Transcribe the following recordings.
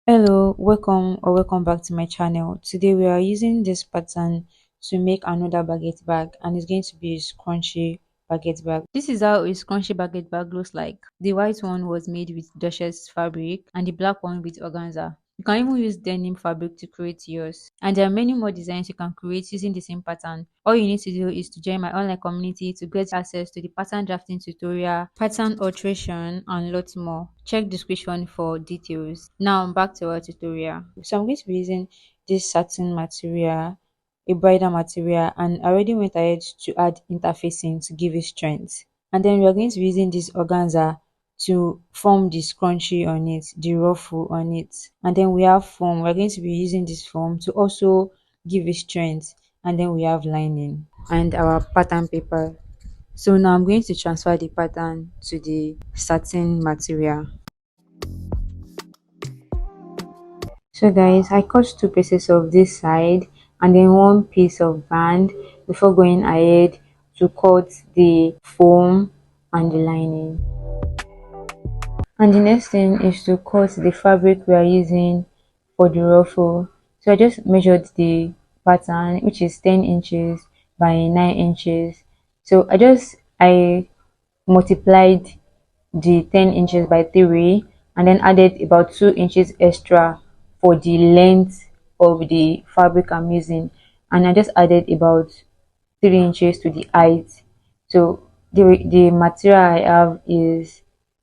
Hello, welcome back to my channel. Today we are using this pattern to make another baguette bag, and it's going to be a scrunchy baguette bag. This is how a scrunchy baguette bag looks like. The white one was made with duchess fabric and the black one with organza. You can even use denim fabric to create yours. And there are many more designs you can create using the same pattern. All you need to do is to join my online community to get access to the pattern drafting tutorial, pattern alteration, and lots more. Check description for details. Now back to our tutorial. So I'm going to be using this satin material, a bridal material, and I already went ahead to add interfacing to give it strength. And then we are going to be using this organza to form the scrunchie on it, the ruffle on it. And then we have foam. We're going to be using this foam to also give it strength. And then we have lining and our pattern paper. So now I'm going to transfer the pattern to the satin material. So guys, I cut two pieces of this side and then one piece of band before going ahead to cut the foam and the lining. And the next thing is to cut the fabric we are using for the ruffle. So I just measured the pattern, which is 10 inches by 9 inches. So I multiplied the 10 inches by 3 and then added about 2 inches extra for the length of the fabric I'm using, and I just added about 3 inches to the height. So the material I have is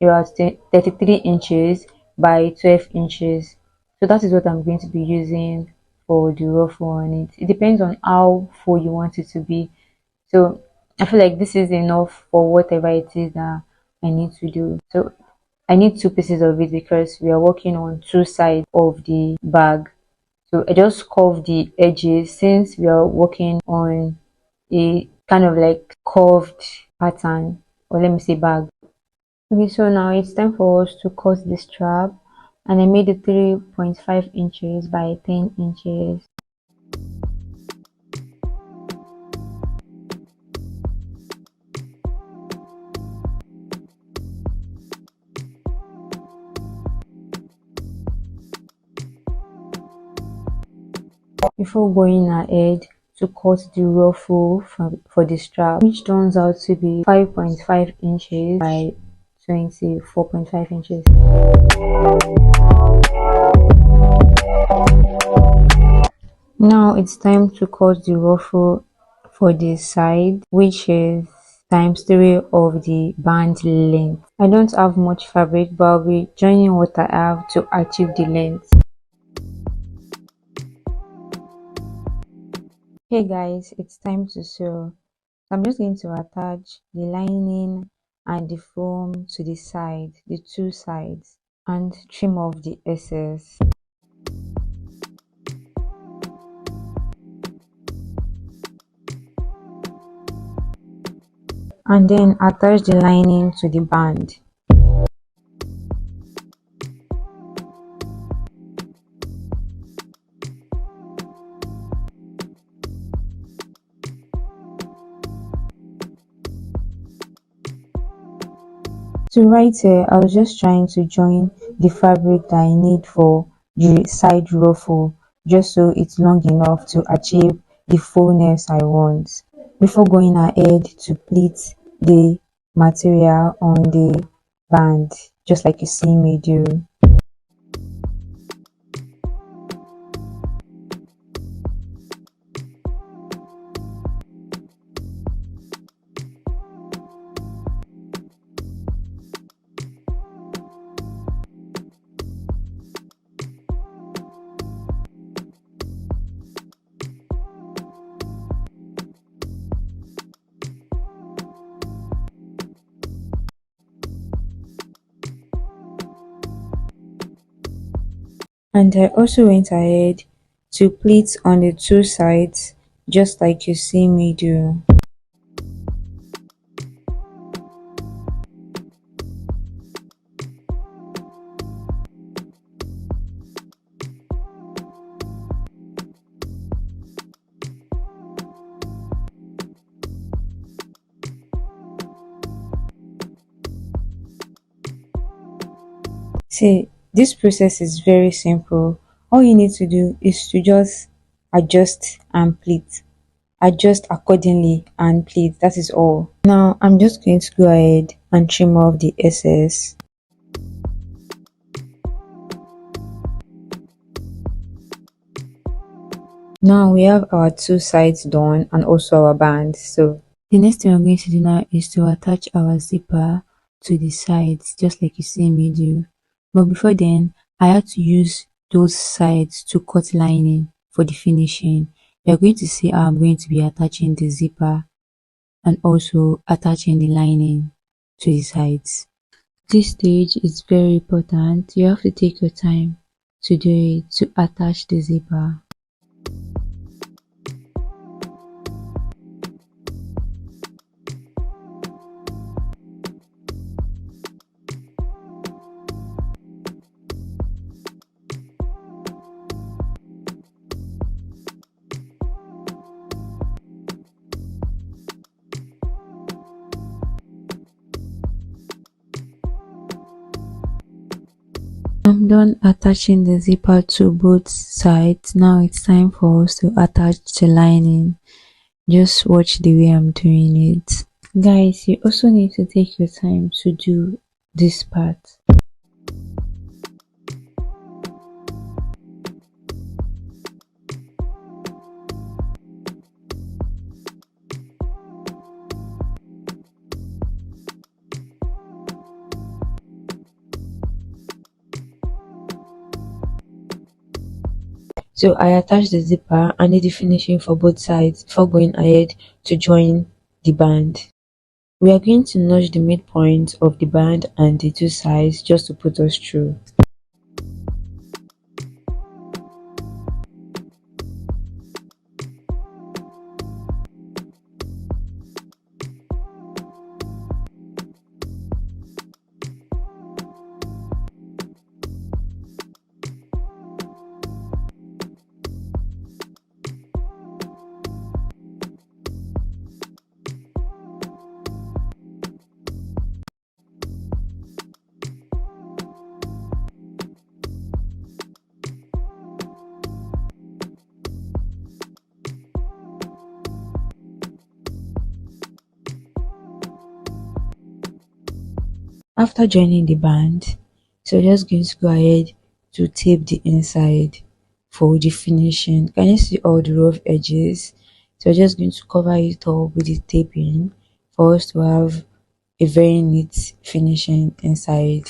about 33 inches by 12 inches. So that is what I'm going to be using for the ruffle on it. It depends on how full you want it to be. So I feel like this is enough for whatever it is that I need to do. So I need two pieces of it because we are working on two sides of the bag. So I just curve the edges since we are working on a kind of like curved pattern, or let me say bag. Okay, so now it's time for us to cut the strap, and I made it 3.5 inches by 10 inches. Before going ahead to cut the ruffle for the strap, which turns out to be 5.5 inches by 24.5 inches. Now it's time to cut the ruffle for the side, which is times 3 of the band length. I don't have much fabric, but I'll be joining what I have to achieve the length. Hey guys, it's time to sew. So I'm just going to attach the lining and the foam to the side, the two sides, and trim off the excess. And then attach the lining to the band. So right here, I was just trying to join the fabric that I need for the side ruffle, just so it's long enough to achieve the fullness I want, before going ahead to pleat the material on the band, just like you see me do. And I also went ahead to pleat on the two sides, just like you see me do. See, This process is very simple. All you need to do is to just adjust and pleat. Adjust accordingly and pleat. That is all. Now I'm just going to go ahead and trim off the excess. Now we have our two sides done and also our band. So the next thing I'm going to do now is to attach our zipper to the sides, just like you see me do. But before then, I had to use those sides to cut lining for the finishing. You're going to see how I'm going to be attaching the zipper and also attaching the lining to the sides. This stage is very important. You have to take your time to do it, to attach the zipper. I'm done attaching the zipper to both sides. Now it's time for us to attach the lining. Just watch the way I'm doing it. Guys, you also need to take your time to do this part. So I attached the zipper and did the finishing for both sides before going ahead to join the band. We are going to notch the midpoint of the band and the two sides just to put us through. After joining the band, so we're just going to go ahead to tape the inside for the finishing. Can you see all the rough edges? So we're just going to cover it up with the taping for us to have a very neat finishing inside.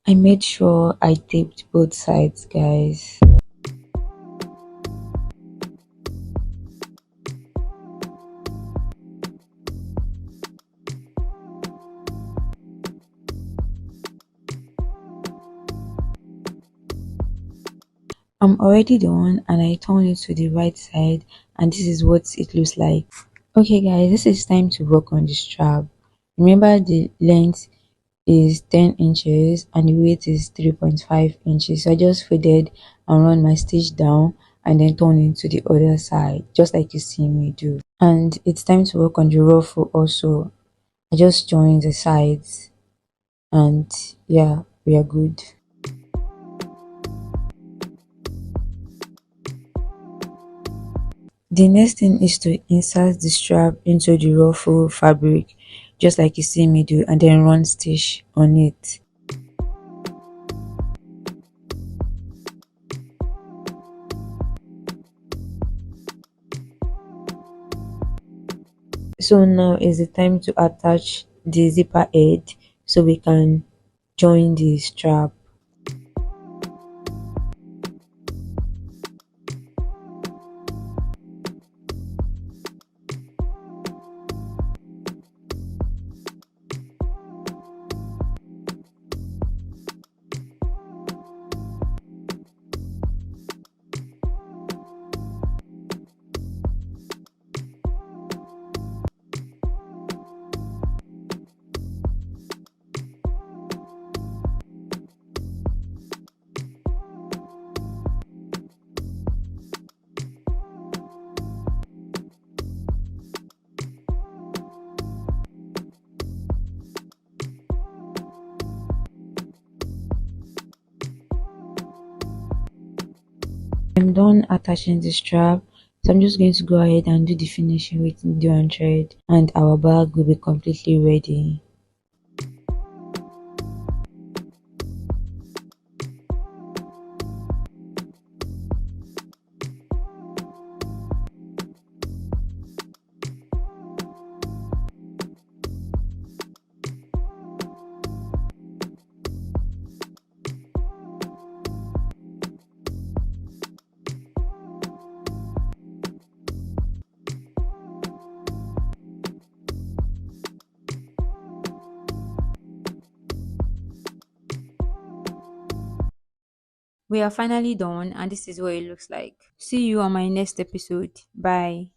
I made sure I taped both sides, guys. I'm already done and I turned it to the right side and this is what it looks like. Okay guys, this is time to work on the strap. Remember the length is 10 inches and the weight is 3.5 inches. So I just folded and run my stitch down and then turn it to the other side, just like you see me do. And it's time to work on the ruffle also. I just joined the sides and yeah, we are good. The next thing is to insert the strap into the ruffle fabric, just like you see me do, and then run stitch on it. So now is the time to attach the zipper head so we can join the strap. I'm done attaching the strap, so I'm just going to go ahead and do the finishing with needle and thread, and our bag will be completely ready. We are finally done, and this is what it looks like. See you on my next episode. Bye.